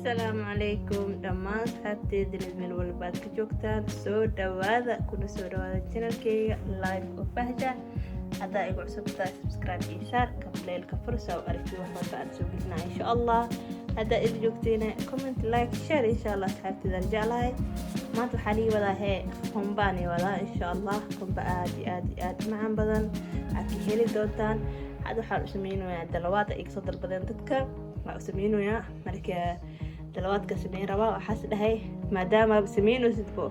Assalaamu calaykum dhammaan asxaabteeda meel walba aad ka joogtaan soo dhawaada channelkayga live oo fahja haddaa igu cusubtahay subscribe iyo share kableelka fursa oo aragti wax walba aad soo gelinaa insha allah haddaa idin joogteena comment like share insha allah asxaabteeda jeclahay maanta waxaa lii wadaa qumbaani wadaa insha allah qumba aad iyo aad macaan badan aad ka heli doontaan hadda waxaan u sameynayaa dalawaad ay soo dalbadeen dadka waa u sameynayaa marka dalawaadka sameyn rabaa waxaas dhahay maadaama sameynaysidbo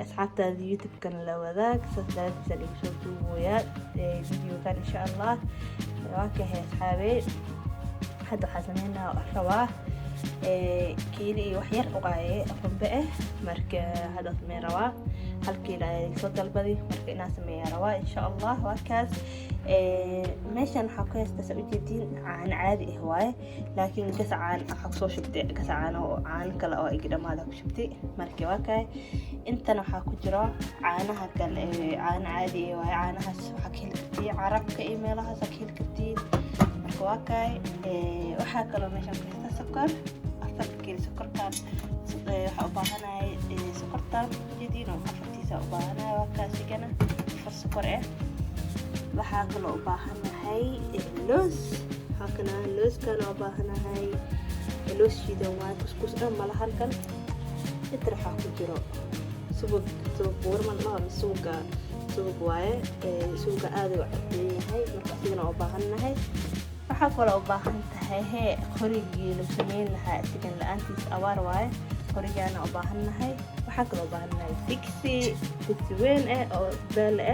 asxaabtaada youtube-kan la wadaag saasdaadisa lagu soo duuboyaa videokan insha allah waa ka asxaabey hadda waxaa sameynaa rabaa kiilo iyo wax yar uqaaye qumbe marka hadda sameyn rabaa hal kiilo ayaa soo dalbaday marka inaan sameeyaa rabaa insha allah waa kaas meeshan waxaa ku heystaa saa ujeediin caano caadi waaye laakiin gasacaan waxaa kusoo shubtay gasacaan oo caano kale oo igi dhamaada ku shubtay marka waa kaay intana waxaa ku jiro caanaha kale caano caadi waaye caanahaas waxaa ka heli kartiin carabka iyo meelahaas ka heli kartiin marka waa kaay waxaa kaloo meeshan ku heystaa sokor afarkiilo sokortaan waxaa u baahanahay sokortaan ujeediin oo afartiisa u baahanahay waa kaas igana afar sokor waxaa kaloo u baahanahay loos waxaa looskana u baahanahay loos shiidan waaye kuskus dhan mala halkan inta waxaa ku jiro subag buurman subag waaye subaga aada u cadleeyahay marka asigana u baahanahay waxaa kaloo u baahan tahay qorigii la sameyn lahaa isigan la-aantiis abaar waaye qorigaana u baahanahay waxaa kaloo u baahanahay digsi weyn oo baale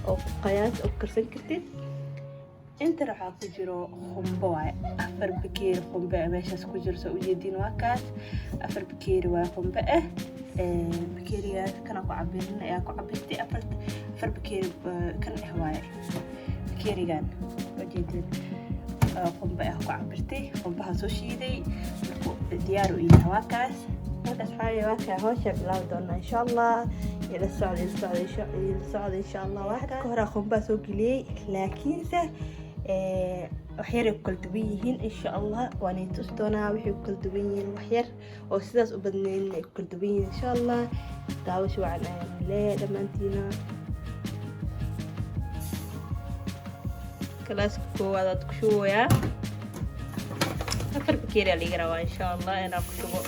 oo qiyaas oo karsan kartid inta waxaa ku jiro qumbo waaye afar bakeeri qumbe meeshaas ku jiro soo ujeediin waa kaas afar bakeeri waa qumbe bakeerigaas kana ku cabirin ayaa ku cabirtay afar bakeeri kan waaye bakeerigan ujeediin qumbe ku cabirtay qumbaha soo shiiday markuu diyaar u yahay waa kaas markaas waxaa waa kaa hawsha bilaabi doonaa insha allah ila socda insha allah waxaa ka hor qumbaha soo geliyey laakiinse waxyaray ku kala duwan yihiin insha allah waanay tusi doonaa waxay ku kala duwan yihiin waxyar oo sidaas u badnayn ay ku kala duwan yihiin insha allah daawasho wacan ayaan leeyahay dhammaantiina kalaaska koowaad aad ku shubayaa afar bakeeri aa laga rabaa insha allah inaan ku shubo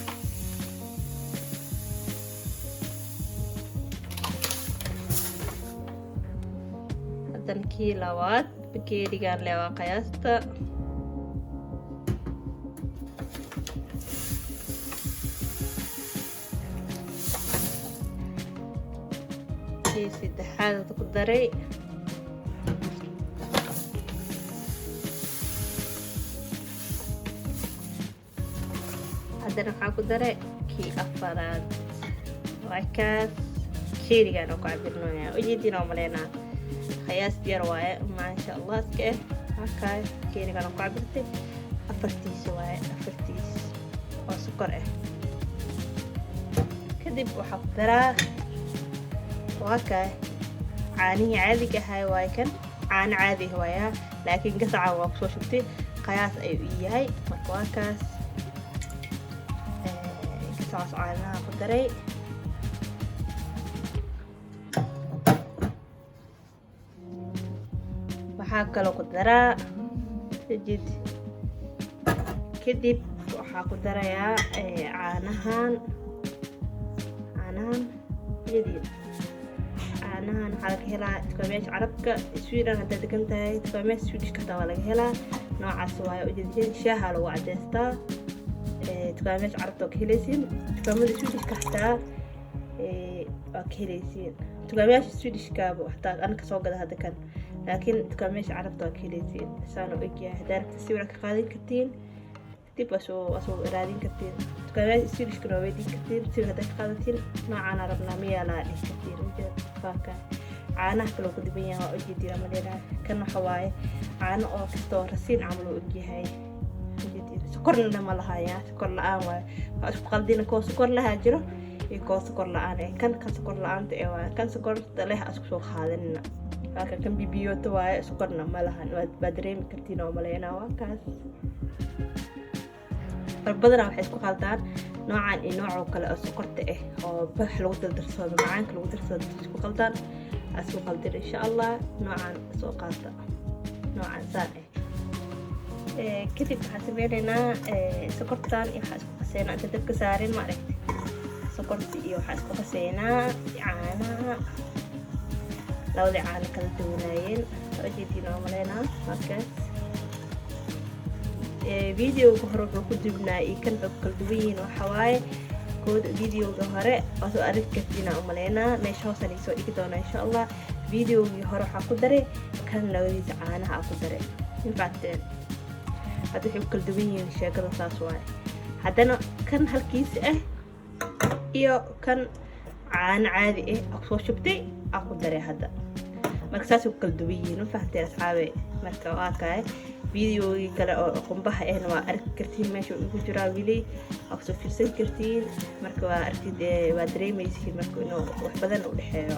kii labaad bakeerigan leewaa qiyaasta kii saddexaad ku daray haddana waxaa ku daray kii afaraad waa kaas bakeerigan oo ku cabirnooya ujeediin oo maleynaa qiyaas yar waaye maasha allah iska halkaa bakeerigan ku cabirtay afartiisa waaye afartiis oo sokor kadib waxaa ku daraa waa kaa caanihii caadiga ahay waaye kan caano caadi waayaa laakiin gasacaan waa kusoo shubtay qiyaas ayuu yahay marka waa kaas gasacaas caanaha ku daray waxaa kaloo ku daraa kadib waxaa ku darayaa caanahan waxaa laga helaa dukaamayaasha carabka sweden haddaad degan tahay dukaamayaasha swedishka hataa waa laga helaa noocaas waaye ujeedin shaaha lagu cadeystaa dukaamayaasha carabta waa ka helaysiin dukaamada swedishka hataa waa ka helaysiin dukaamayaasha swedishkaaba hataa ana kasoo gada hadda kan laakiin dukaamayaasha carabta waa ka helaysiin saana u egyahay haddaa rabta sawira ka qaadan kartiin dib asoo raadin kartiin dukaamayaasha swedishkana waa weydiin kartiin sawir haddaa ka qaadatiin noocaana rabnaa miyaa laa dhihi kartiin ujeed faaka caanaha kaloo ku diban yahay waa ujeediin ama leedahay kan waxa waaye caano oo kastoo rasiin camal oo ogyahay ujeediin sokorna ma lahayaa sokor la-aan waaye waa isku qaldina koo sokor lahaa jiro iyo koo sokor la-aan kan sokor la-aanta waaye kan sokorta leh asku soo qaadanina halka kan bibiyoto waaye sokorna ma lahan waa dareemi kartiin oo maleynaa waa kaas badana waxay isku qaldaan noocan iyo nooca kale oo sokorta oo bax lagu dardarsado macaanka lagu darsado isku qaldaan asku qaldin insha Allah noocan soo qaata noocan saan kadib waxaan sameynaynaa sokortan iyo waxaan isku qaseynaa inta dabka saarin ma aragtay sokorta iyo waxaan isku qaseynaa caanaha labada caano kala duwanaayeen ujeedina oo maleynaa markaas videoga hore wuxuu ku dubnaa iyo kan wuxuu kala duwan yihiin waxa waaye kood videoga hore oo arag kartina oo maleynaa meesha hoos aan soo dhigi doonaa insha Allah videoga hore waxa ku daray kan labadiisa caanaha ku daray infaacteen hada wuxuu kala duwan yihiin sheekada saas waaye hadana kan halkiisa iyo kan caano caadi soo shubtay aku daray hada marka saas uu kala duwan yihiin infaacteen asxaabe marka waa kaay videogi kale oo qumbaha waa arki kartiin meesha uu ku jiraa wili oo soo fiirsan kartiin marka waa arkid waa dareemaysiin marka inuu wax badan u dhaxeeyo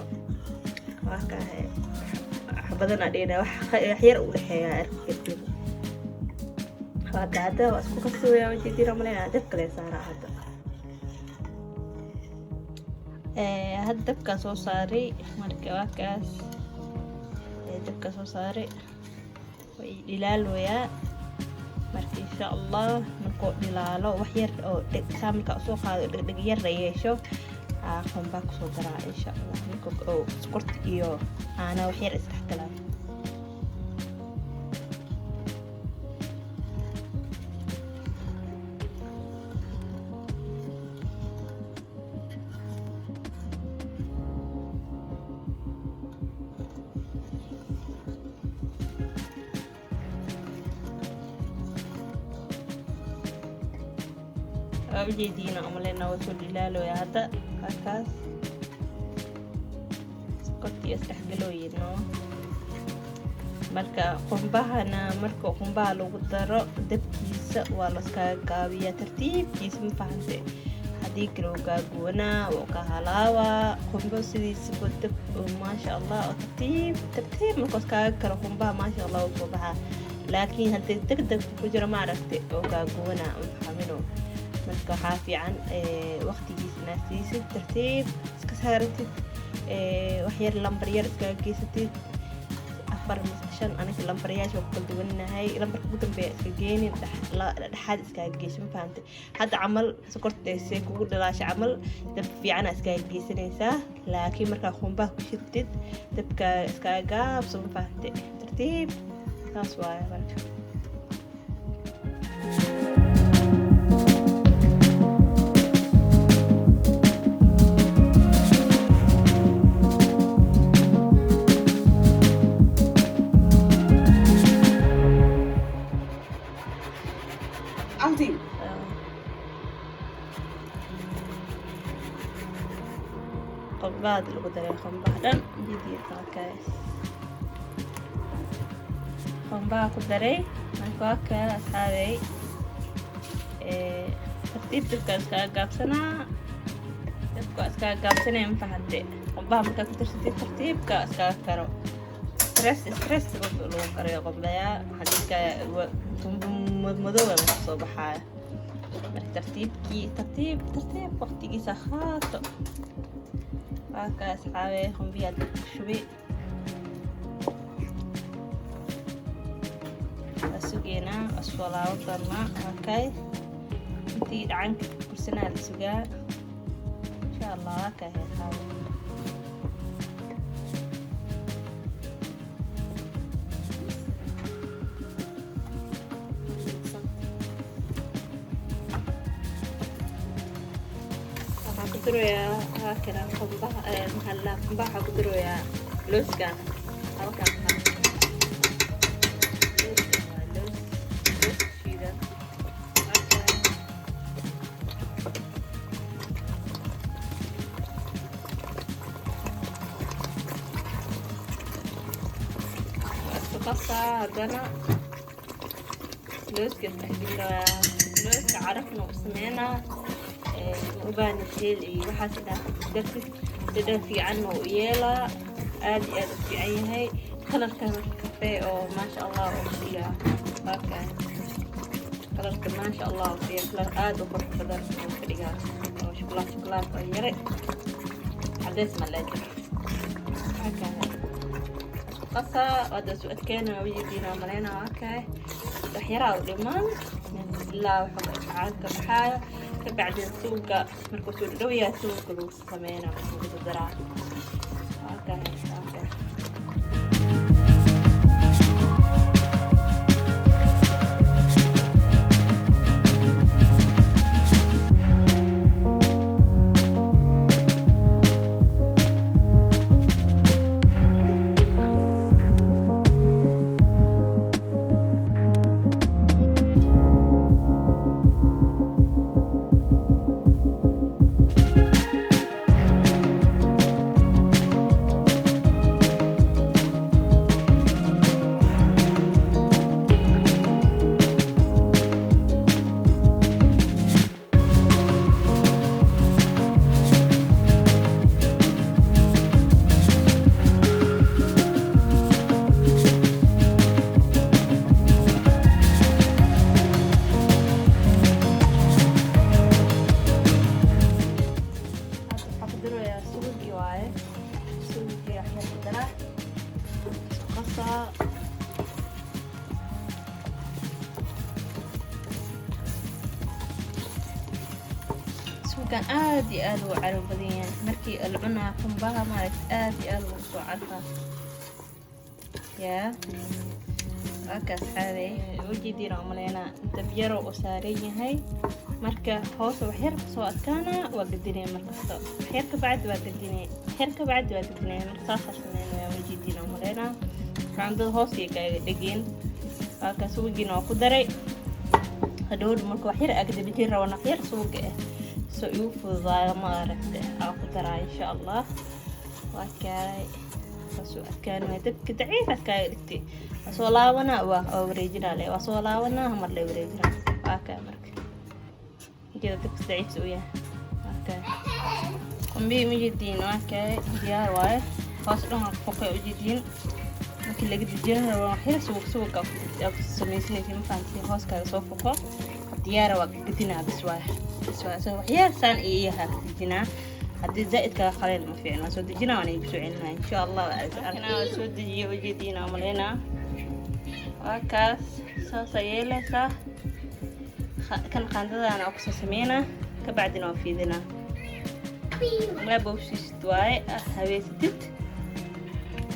waa ka wax badan adheena wax yar u dhaxeeyo arki kartiin waa gaada waa isku kasooyaa wajidina malena dab kale saara hada dabka soo saaray marka waa kaas dabka soo saaray dilaalooyaa marka insha Allah markuu dilaalo wax yar oo saamka soo qaado dhig yar yeesho qumba ku soo daraa insha Allah marka oo sokorta iyo aana wax yar isdhexgalaan ujeedina amalena waa soo dilaalooyaa hada halkaas sokorta iyo isdhexgalooyino marka qumbahana marka qumbaha lagu daro dabkiisa waa la iska gaabiyaa tartiibkiisa ma fahantay hadii kale uu gaagoonaa oo ka halaawa qumbo sidiisa dab maasha Allah oo tartiib marka iska karo qumbaha maasha Allah oo soo baxaa laakiin hadii degdeg ku jiro ma aragtay oo gaagoonaa ma fahmino marka waxaa fiican waqtigiisana siisid tartiib iska saartid wax yar lambar yar iska geysatid 4 mise 5 aniga lambaryaasha ku kala duwanahay lambarka ugu dambeeya iska geenin dhaxad iska geeyso ma fahantay hadda camal sokortayse kugu dhalaashay camal dab fiican iska geysanaysaa laakiin marka qumbaha ku shidtid dabka iska gaabso ma fahantay tartiib taas waa marka بعد اللي قدر يخون بعدين جديد كاس خون بعد قدري نكاك أصحابي ترتيب تبقى قابسنا تبقى قابسنا ينفعدي خون بعد مكاك ترتيب كأسكا كرو ستريس لو قرية قبلها حديك مدوة من الصباح ترتيب وقتي سخات هكا أصحابي هم بيها شوي سوقينا أسفلا وطرنا هكاي انتي عنك كرسنا لسوقا إن شاء الله هكا هي حاول كدرو يا هكذا قنبه محلا قنبه كدرو يا لوسكا او كان قصة هدنا لوسكا تحديدا لوسكا عرفنا وسمعنا وبان الشيء وحاسده دد في عنه ويلا ادي في عيني كلر كان كافيه او ما شاء الله وشيا هكا kalarka maasha allah iyo kalar aad u qurux badan oo ka dhigaa oo shuklaat oo yare cadays ma leedahay qasa wada soo adkeena wajigina maleyna okay waxyaraa u dhiman ilaa waxa caadka baxaayo ka bacdin suuqa markuu soo dhaweeyaa suuqa lagu sameeyna lagu daraa okay كان آدي آلو عرو بدين مركي العنا قنبها مالك آدي آلو وعرفها يا أكاس هذه وجي دينا ملينا دبيرو وساري هاي مركا هوس وحير سواء كان وقديني مركا حيرك بعد وقديني حيرك بعد وقديني مركا خشنين يا وجي دينا ملينا عند هوس يكاي دقين أكاس وجينا وقدري هدول مركا وحير أقدر بجير ونحير سوقه سو يوفضاي ما عرفت أقدر إن شاء الله وكاي سو كان مدك ضعيف كاي دكتي وصولا وانا وريجنا لي وصولا وانا هم اللي وريجنا وكاي مرك كده دك ضعيف سويا وكاي قم بي مجدين وكاي ديار واي خاصة فوق وجدين لكن اللي قد جينا راح سوق أو سميسني في مفانتي خاص كاي صوفكوا ديار وقدنا بسواه سو وحير سان إياها دجنا هدي زائد كخليل ما فينا سو دجنا وأنا بسوعنا إن شاء الله أنا سو دجي وجدينا ملينا وكاس سايلة صح كان قندنا أنا أقصى سمينا كبعدنا وفيدنا ما بوشيش دواي هذي ستت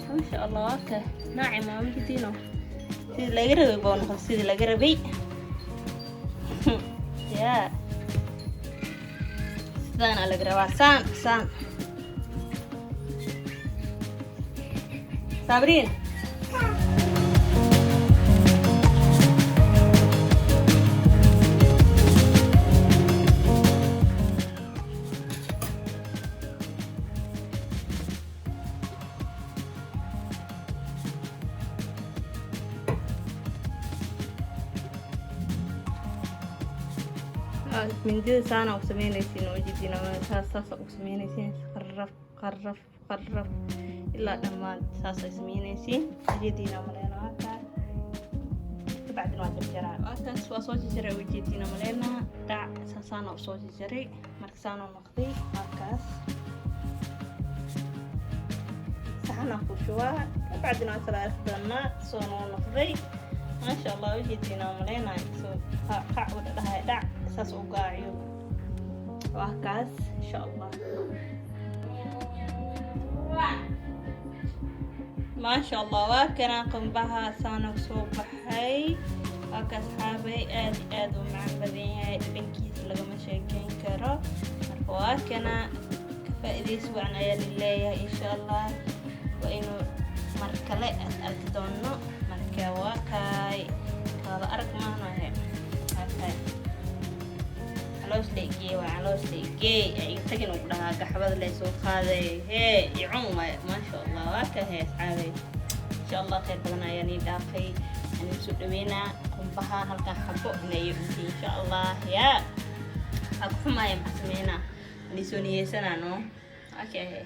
ما شاء الله وكا ناعمة وجدينا سيد لا قربي بون خل سيد لا قربي يا أنا على جروا سام صابرين من دي سنة وسمينيسين وجدينا ساسا وسمينيسين قرف إلا لما ساسا سمينيسين وجدينا ملينا هكا بعد ما تبجرا هكا سوا صوتي جري وجدينا ملينا دع ساسانا وصوتي جري مركسانا نقضي هكاس سحنا خشوا بعد ما سلا اختنا صونو نقضي ما شاء الله وجدينا ملينا قعود لها دع ساس وقاعيو وهكاس إن شاء الله ما شاء الله وكنا قنبها سانك صوبحي وكاس حابي آد ومعبدين هاي بنكيس لغا مشاكين كرو وكنا كفائدي سوعنا يا لله إن شاء الله وإنو مركلي أسألك دونو مركا وكاي هذا أرك مهنا هاي هاي علوش ليجي وعلوش ليجي يتجن وقلها قحبة ليسو خاذي هي يعوم ما شاء الله وكا هي صحابي إن شاء الله خير بدنا يعني داقي يعني مسؤولينا قنبها هلكا حبو نيجي إن شاء الله يا أكفو ما يمحسمينا نسوني سنة نو أوكي